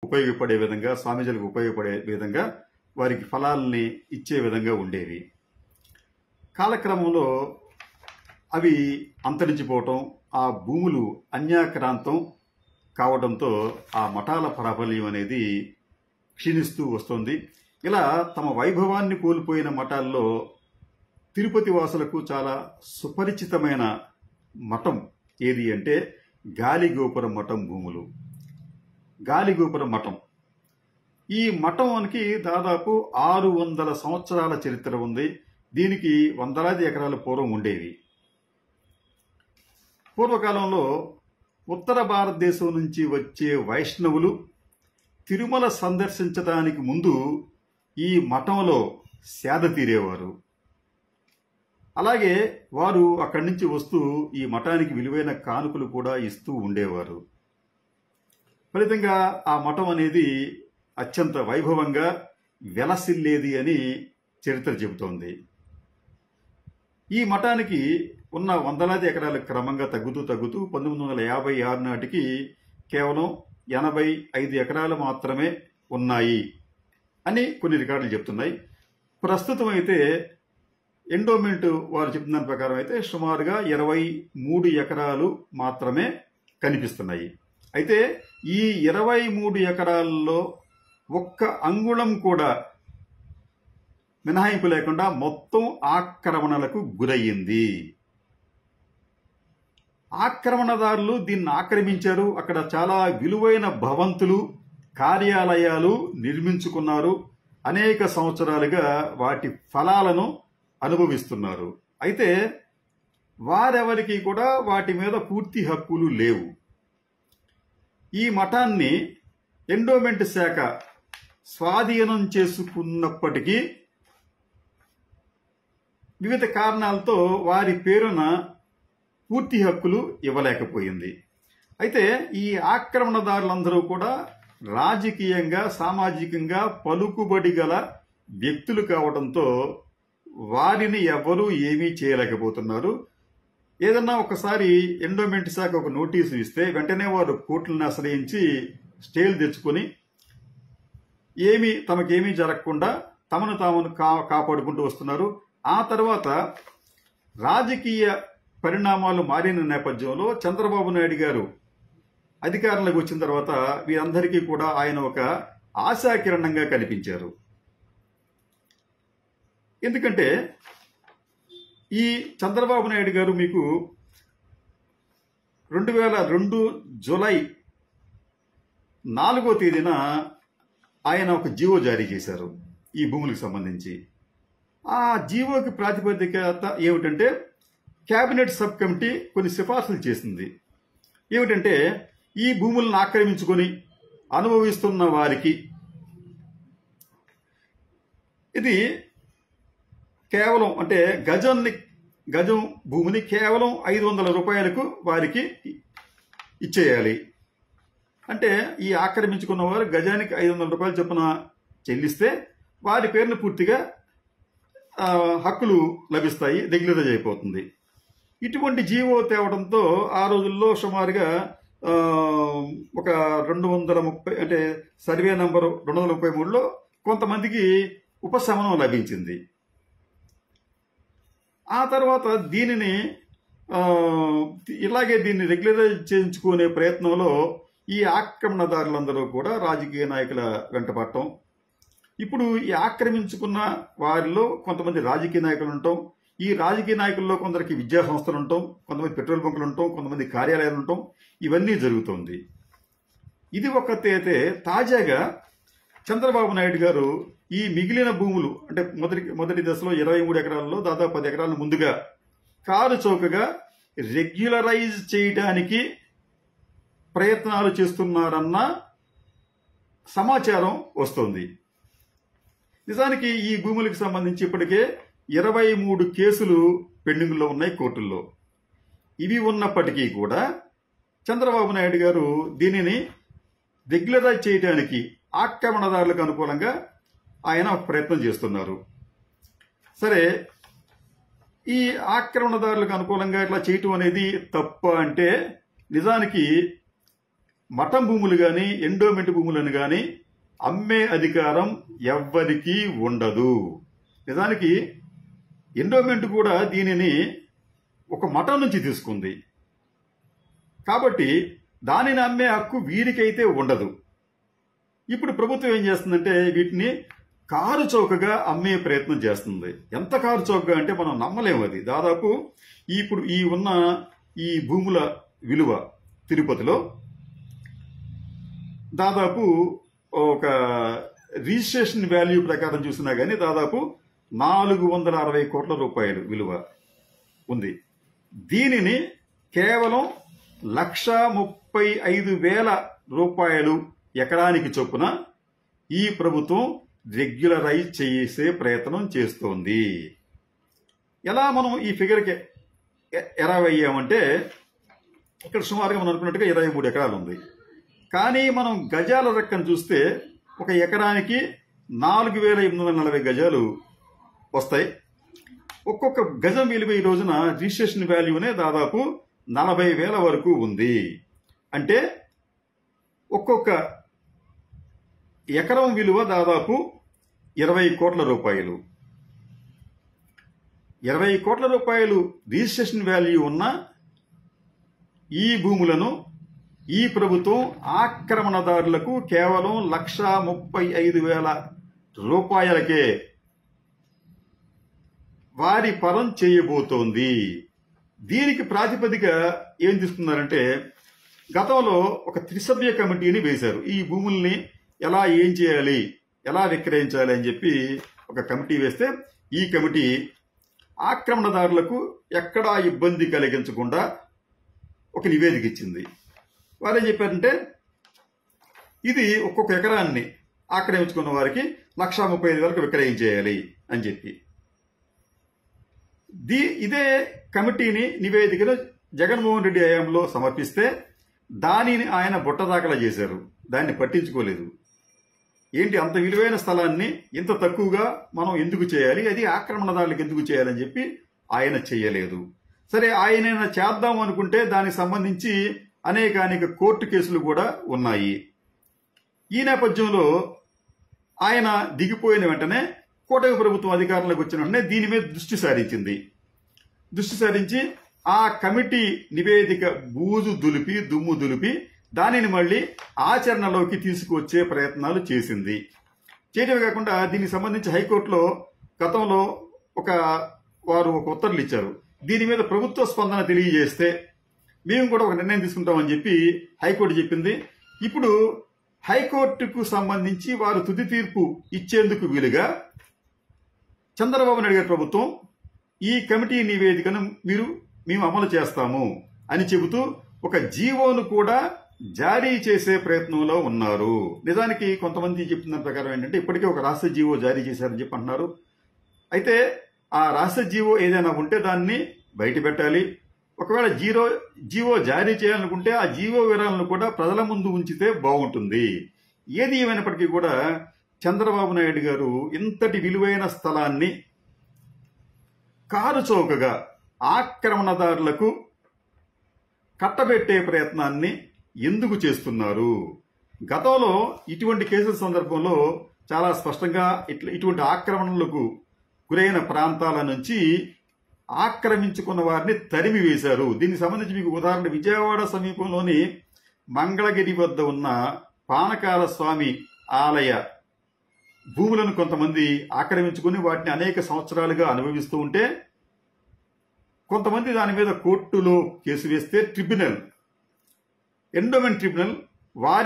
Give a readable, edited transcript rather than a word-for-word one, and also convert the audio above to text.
ఉపయోగపడే విధంగా, స్వామీజీలకు ఉపయోగపడే విధంగా వారికి ఫలాల్ని ఇచ్చే విధంగా ఉండేవి. కాలక్రమంలో అవి అంతరించిపోవటం, ఆ భూములు అన్యాక్రాంతం కావడంతో ఆ మఠాల ప్రాబల్యం అనేది క్షీణిస్తూ వస్తుంది. ఇలా తమ వైభవాన్ని కోల్పోయిన మఠాల్లో తిరుపతి వాసులకు చాలా సుపరిచితమైన మఠం ఏది అంటే గాలిగోపురం మఠం భూములు. గాలిగోపురం మఠం, ఈ మఠానికి దాదాపు 600 సంవత్సరాల చరిత్ర ఉంది. దీనికి వందలాది ఎకరాల పూర్వం ఉండేవి. పూర్వకాలంలో ఉత్తర భారతదేశం నుంచి వచ్చే వైష్ణవులు తిరుమల సందర్శించడానికి ముందు ఈ మఠంలో సేద తీరేవారు. అలాగే వారు అక్కడి నుంచి వస్తూ ఈ మఠానికి విలువైన కానుకలు కూడా ఇస్తూ ఉండేవారు. ఫలితంగా ఆ మఠం అనేది అత్యంత వైభవంగా వెలసిల్లేది అని చరిత్ర చెబుతోంది. ఈ మఠానికి ఉన్న వందలాది ఎకరాలు క్రమంగా తగ్గుతూ 1956 నాటికి కేవలం 85 ఎకరాలు మాత్రమే ఉన్నాయి అని కొన్ని రికార్డులు చెప్తున్నాయి. ప్రస్తుతం అయితే ఎండోమెంట్ వారు చెప్తున్న దాని ప్రకారం అయితే సుమారుగా 23 ఎకరాలు మాత్రమే కనిపిస్తున్నాయి. అయితే ఈ 23 ఎకరాల్లో ఒక్క అంగుళం కూడా మినహాయింపు లేకుండా మొత్తం ఆక్రమణలకు గురయ్యింది. ఆక్రమణదారులు దీన్ని ఆక్రమించారు. అక్కడ చాలా విలువైన భవంతులు, కార్యాలయాలు నిర్మించుకున్నారు. అనేక సంవత్సరాలుగా వాటి ఫలాలను అనుభవిస్తున్నారు. అయితే వారెవరికి కూడా వాటి మీద పూర్తి హక్కులు లేవు. ఈ మఠాన్ని ఎండోమెంట్ శాఖ స్వాధీనం చేసుకున్నప్పటికీ వివిధ కారణాలతో వారి పేరున పూర్తి హక్కులు ఇవ్వలేకపోయింది. అయితే ఈ ఆక్రమణదారులందరూ కూడా రాజకీయంగా, సామాజికంగా పలుకుబడి గల వ్యక్తులు కావడంతో వారిని ఎవరూ ఏమీ చేయలేకపోతున్నారు. ఏదన్నా ఒకసారి ఎండోమెంట్ శాఖ ఒక నోటీసు ఇస్తే వెంటనే వారు కోర్టులను ఆశ్రయించి స్టేలు తెచ్చుకొని తమకేమీ జరగకుండా తమను తాము కాపాడుకుంటూ వస్తున్నారు. ఆ తర్వాత రాజకీయ పరిణామాలు మారిన నేపథ్యంలో చంద్రబాబు నాయుడు గారు అధికారంలోకి వచ్చిన తర్వాత వీరందరికీ కూడా ఆయన ఒక ఆశాకిరణంగా కనిపించారు. ఎందుకంటే ఈ చంద్రబాబు నాయుడు గారు మీకు 2002 జూలై 4వ తేదీన ఆయన ఒక జీవో జారీ చేశారు ఈ భూములకు సంబంధించి. ఆ జీవోకి ప్రాతిపదికత ఏమిటంటే కేబినెట్ సబ్ కమిటీ కొన్ని సిఫార్సులు చేసింది. ఏమిటంటే ఈ భూములను ఆక్రమించుకొని అనుభవిస్తున్న వారికి ఇది కేవలం అంటే గజం భూమిని కేవలం 500 రూపాయలకు వారికి ఇచ్చేయాలి. అంటే ఈ ఆక్రమించుకున్న వారు గజానికి 500 రూపాయలు చొప్పున చెల్లిస్తే వారి పేరున పూర్తిగా హక్కులు లభిస్తాయి, రెగ్యులరైజ్ అయిపోతుంది. ఇటువంటి జీవో తేవడంతో ఆ రోజుల్లో సుమారుగా ఒక 230 అంటే సర్వే నంబరు 233లో కొంతమందికి ఉపశమనం లభించింది. ఆ తర్వాత దీనిని దీన్ని రెగ్యులరైజ్ చేయించుకునే ప్రయత్నంలో ఈ ఆక్రమణదారులందరూ కూడా రాజకీయ నాయకుల వెంటపడటం. ఇప్పుడు ఈ ఆక్రమించుకున్న వారిలో కొంతమంది రాజకీయ నాయకులు ఉంటాం. ఈ రాజకీయ నాయకుల్లో కొందరికి విద్యా సంస్థలు ఉంటాం, కొంతమంది పెట్రోల్ బంకులు ఉంటాం, కొంతమంది కార్యాలయాలు ఉంటాం. ఇవన్నీ జరుగుతోంది. ఇది అయితే తాజాగా చంద్రబాబు నాయుడు గారు ఈ మిగిలిన భూములు అంటే మొదటి దశలో 23 ఎకరాలలో దాదాపు 10 ఎకరాల ముందుగా కారు చౌకగా రెగ్యులరైజ్ చేయడానికి ప్రయత్నాలు చేస్తున్నారన్న సమాచారం వస్తోంది. నిజానికి ఈ భూములకు సంబంధించి ఇప్పటికే 23 కేసులు పెండింగ్లో ఉన్నాయి కోర్టుల్లో. ఇవి ఉన్నప్పటికీ కూడా చంద్రబాబు నాయుడు గారు దీనిని రెగ్యులరైజ్ చేయడానికి ఆక్రమణదారులకు అనుకూలంగా ఆయన ఒక ప్రయత్నం చేస్తున్నారు. సరే, ఈ ఆక్రమణదారులకు అనుకూలంగా ఇట్లా చేయటం అనేది తప్ప అంటే నిజానికి మఠం భూములు గాని ఎండోమెంట్ భూములను గాని అమ్మే అధికారం ఎవ్వరికీ ఉండదు. నిజానికి ఎండోమెంట్ కూడా దీనిని ఒక మఠం నుంచి తీసుకుంది కాబట్టి దానిని అమ్మే హక్కు వీరికైతే ఉండదు. ఇప్పుడు ప్రభుత్వం ఏం చేస్తుందంటే వీటిని కారు చౌకగా అమ్మే ప్రయత్నం చేస్తుంది. ఎంత కారు చౌకగా అంటే మనం నమ్మలేము. అది దాదాపు ఇప్పుడు ఉన్న ఈ భూముల విలువ తిరుపతిలో దాదాపు ఒక రిజిస్ట్రేషన్ వాల్యూ ప్రకారం చూసినా కానీ దాదాపు 460 కోట్ల రూపాయలు విలువ ఉంది. దీనిని కేవలం 1,35,000 రూపాయలు ఎకరానికి చొప్పున ఈ ప్రభుత్వం రెగ్యులరైజ్ చేసే ప్రయత్నం చేస్తోంది. ఎలా మనం ఈ ఫిగర్కి ఎరావయ్యామంటే ఇక్కడ సుమారుగా మనం అనుకున్నట్టుగా 23 ఎకరాలు ఉంది. కానీ మనం గజాల లెక్కను చూస్తే ఒక ఎకరానికి 4,840 గజాలు వస్తాయి. ఒక్కొక్క గజం విలువ ఈ రోజున రిజిస్ట్రేషన్ వాల్యూనే దాదాపు 40,000 వరకు ఉంది. అంటే ఒక్కొక్క ఎకరం విలువ దాదాపు 20 కోట్ల రూపాయలు. 20 కోట్ల రూపాయలు రిజిస్ట్రేషన్ వాల్యూ ఉన్న ఈ భూములను ఈ ప్రభుత్వం ఆక్రమణదారులకు కేవలం 1,35,000 రూపాయలకే వారి పరం చేయబోతోంది. దీనికి ప్రాతిపదిక ఏం తీసుకున్నారంటే గతంలో ఒక త్రిసభ్య కమిటీని వేశారు. ఈ భూముల్ని ఎలా ఏం చేయాలి, ఎలా విక్రయించాలి అని చెప్పి ఒక కమిటీ వేస్తే ఈ కమిటీ ఆక్రమణదారులకు ఎక్కడా ఇబ్బంది కలిగించకుండా ఒక నివేదిక ఇచ్చింది. వారు ఏం చెప్పారంటే ఇది ఒక్కొక్క ఎకరాన్ని ఆక్రమించుకున్న వారికి 1,35,000 విక్రయించేయాలి అని చెప్పి ఇదే కమిటీని నివేదికను జగన్మోహన్ రెడ్డి హయాంలో సమర్పిస్తే దానిని ఆయన బుట్టదాఖలా చేశారు. దాన్ని పట్టించుకోలేదు. ఏంటి అంత విలువైన స్థలాన్ని ఇంత తక్కువగా మనం ఎందుకు చేయాలి, అది ఆక్రమణదారులకు ఎందుకు చేయాలని చెప్పి ఆయన చేయలేదు. సరే ఆయన చేద్దాం అనుకుంటే దానికి సంబంధించి అనేక కోర్టు కేసులు కూడా ఉన్నాయి. ఈ నేపథ్యంలో ఆయన దిగిపోయిన వెంటనే కూటమి ప్రభుత్వం అధికారంలోకి వచ్చిన వెంటనే దీని మీద దృష్టి సారించి ఆ కమిటీ నివేదిక బూజు దులిపి దుమ్ము దులిపి దానిని మళ్లీ ఆచరణలోకి తీసుకువచ్చే ప్రయత్నాలు చేసింది. చేయడమే కాకుండా దీనికి సంబంధించి హైకోర్టులో గతంలో వారు ఒక ఉత్తర్వులు ఇచ్చారు. దీని మీద ప్రభుత్వ స్పందన తెలియజేస్తే మేము కూడా ఒక నిర్ణయం తీసుకుంటామని చెప్పి హైకోర్టు చెప్పింది. ఇప్పుడు హైకోర్టుకు సంబంధించి వారు తుది తీర్పు ఇచ్చేందుకు వీలుగా చంద్రబాబు నాయుడు గారి ప్రభుత్వం ఈ కమిటీ నివేదికను మేము అమలు చేస్తాము అని చెబుతూ ఒక జీవోను కూడా జారీ చేసే ప్రయత్నంలో ఉన్నారు. నిజానికి కొంతమంది చెప్తున్న ప్రకారం ఏంటంటే ఇప్పటికే ఒక రాష్ట్ర జీవో జారీ చేశారని చెప్పి అంటున్నారు. అయితే ఆ రాష్ట్ర జీవో ఏదైనా ఉంటే దాన్ని బయట పెట్టాలి. ఒకవేళ జీవో జారీ చేయాలనుకుంటే ఆ జీవో వివరాలను కూడా ప్రజల ముందు ఉంచితే బాగుంటుంది. ఏది ఏమైనప్పటికీ కూడా చంద్రబాబు నాయుడు గారు ఇంతటి విలువైన స్థలాన్ని కారు చౌకగా ఆక్రమణదారులకు కట్టబెట్టే ప్రయత్నాన్ని ఎందుకు చేస్తున్నారు? గతంలో ఇటువంటి కేసుల సందర్భంలో చాలా స్పష్టంగా ఇటువంటి ఆక్రమణలకు గురైన ప్రాంతాల నుంచి ఆక్రమించుకున్న వారిని తరిమి వేశారు. దీనికి సంబంధించి మీకు ఉదాహరణ విజయవాడ సమీపంలోని మంగళగిరి వద్ద ఉన్న పానకాల స్వామి ఆలయ భూములను కొంతమంది ఆక్రమించుకుని వాటిని అనేక సంవత్సరాలుగా అనుభవిస్తూ ఉంటే కొంతమంది దాని మీద కోర్టులో కేసు వేస్తే ఎండోమెంట్ ట్రిబ్యునల్ వారి